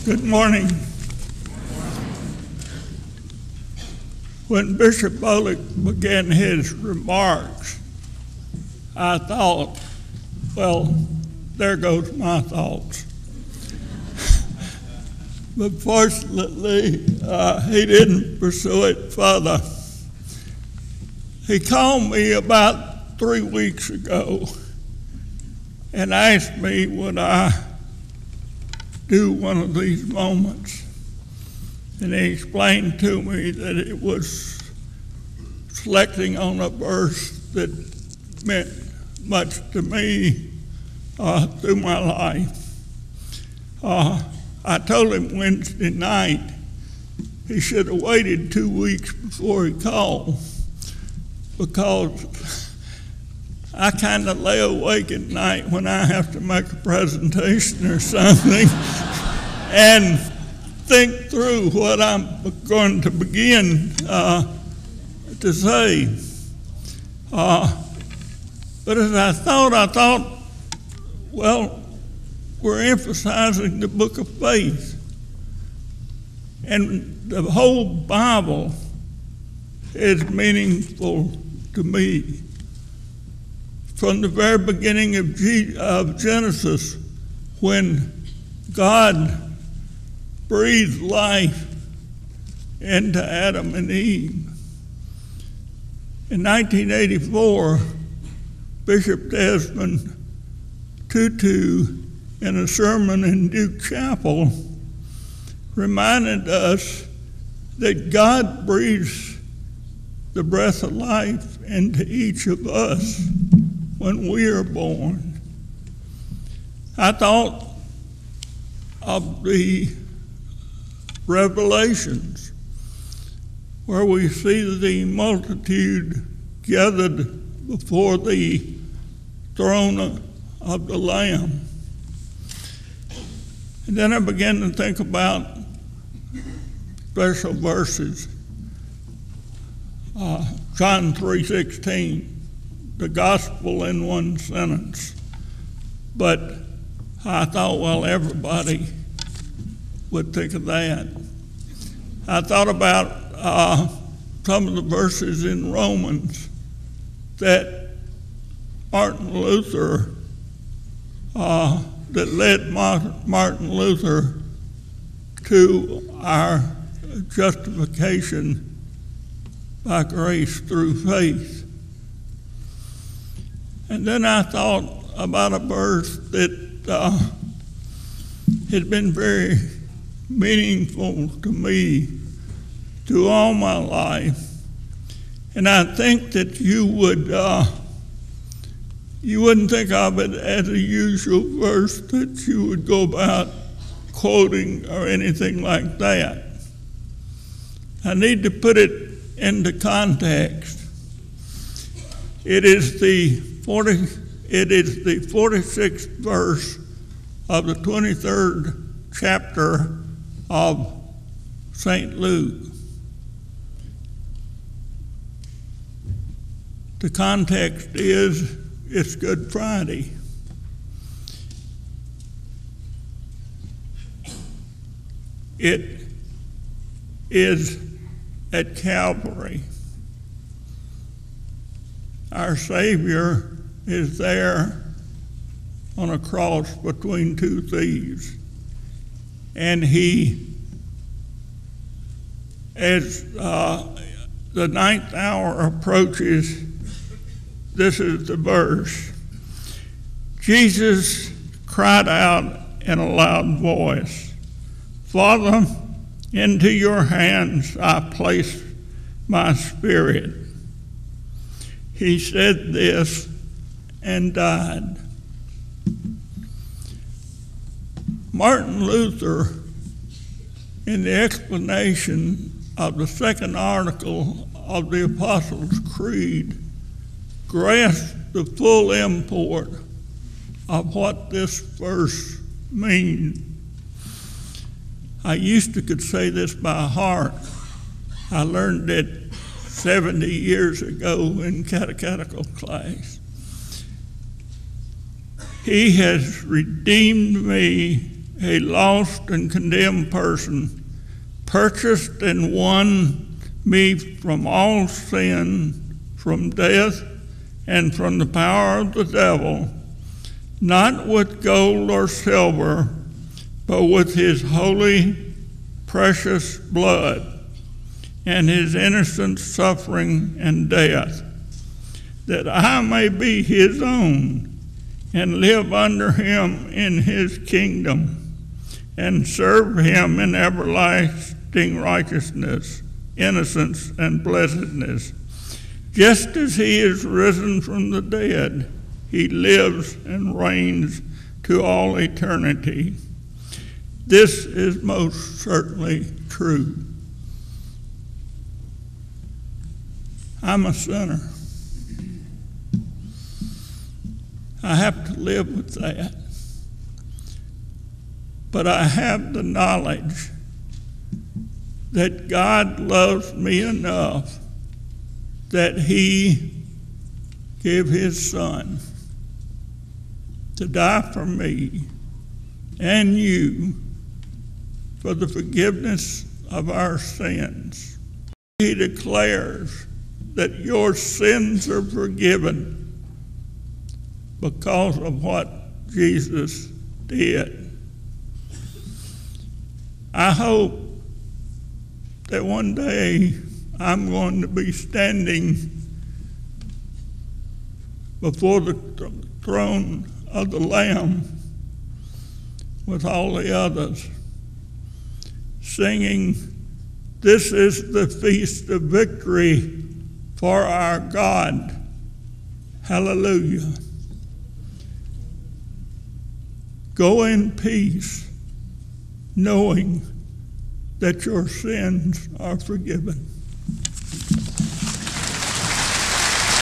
Good morning. When Bishop Bolick began his remarks, I thought, well, there goes my thoughts. But fortunately, he didn't pursue it further. He called me about 3 weeks ago and asked me would I do one of these moments. And he explained to me that it was selecting on a verse that meant much to me through my life. I told him Wednesday night he should have waited 2 weeks before he called, because I kind of lay awake at night when I have to make a presentation or something and think through what I'm going to begin to say. But as I thought, well, we're emphasizing the book of faith. And the whole Bible is meaningful to me. From the very beginning of Genesis, when God breathed life into Adam and Eve. In 1984, Bishop Desmond Tutu, in a sermon in Duke Chapel, reminded us that God breathes the breath of life into each of us when we are born. I thought of the Revelations, where we see the multitude gathered before the throne of the Lamb. And then I began to think about special verses. John 3:16, the gospel in one sentence. But I thought, well, everybody would think of that. I thought about some of the verses in Romans that Martin Luther, that led Martin Luther to our justification by grace through faith. And then I thought about a verse that has been very meaningful to me through all my life. And I think that you wouldn't think of it as a usual verse that you would go about quoting or anything like that. I need to put it into context. It is the 46th verse of the 23rd chapter of St. Luke. The context is it's Good Friday. It is at Calvary. Our Savior is there on a cross between two thieves. And he, as the ninth hour approaches, this is the verse. Jesus cried out in a loud voice, "Father, into your hands I place my spirit." He said this and died. Martin Luther, in the explanation of the second article of the Apostles' Creed, grasped the full import of what this verse means. I used to could say this by heart. I learned it 70 years ago in catechetical class. He has redeemed me a lost and condemned person, purchased and won me from all sin, from death, and from the power of the devil, not with gold or silver, but with his holy, precious blood, and his innocent suffering and death, that I may be his own and live under him in his kingdom and serve him in everlasting righteousness, innocence, and blessedness. Just as he is risen from the dead, he lives and reigns to all eternity. This is most certainly true. I'm a sinner. I have to live with that. But I have the knowledge that God loves me enough that he gave his son to die for me and you for the forgiveness of our sins. He declares that your sins are forgiven because of what Jesus did. I hope that one day I'm going to be standing before the throne of the Lamb with all the others, singing, "This is the feast of victory for our God. Hallelujah." Go in peace, knowing that your sins are forgiven.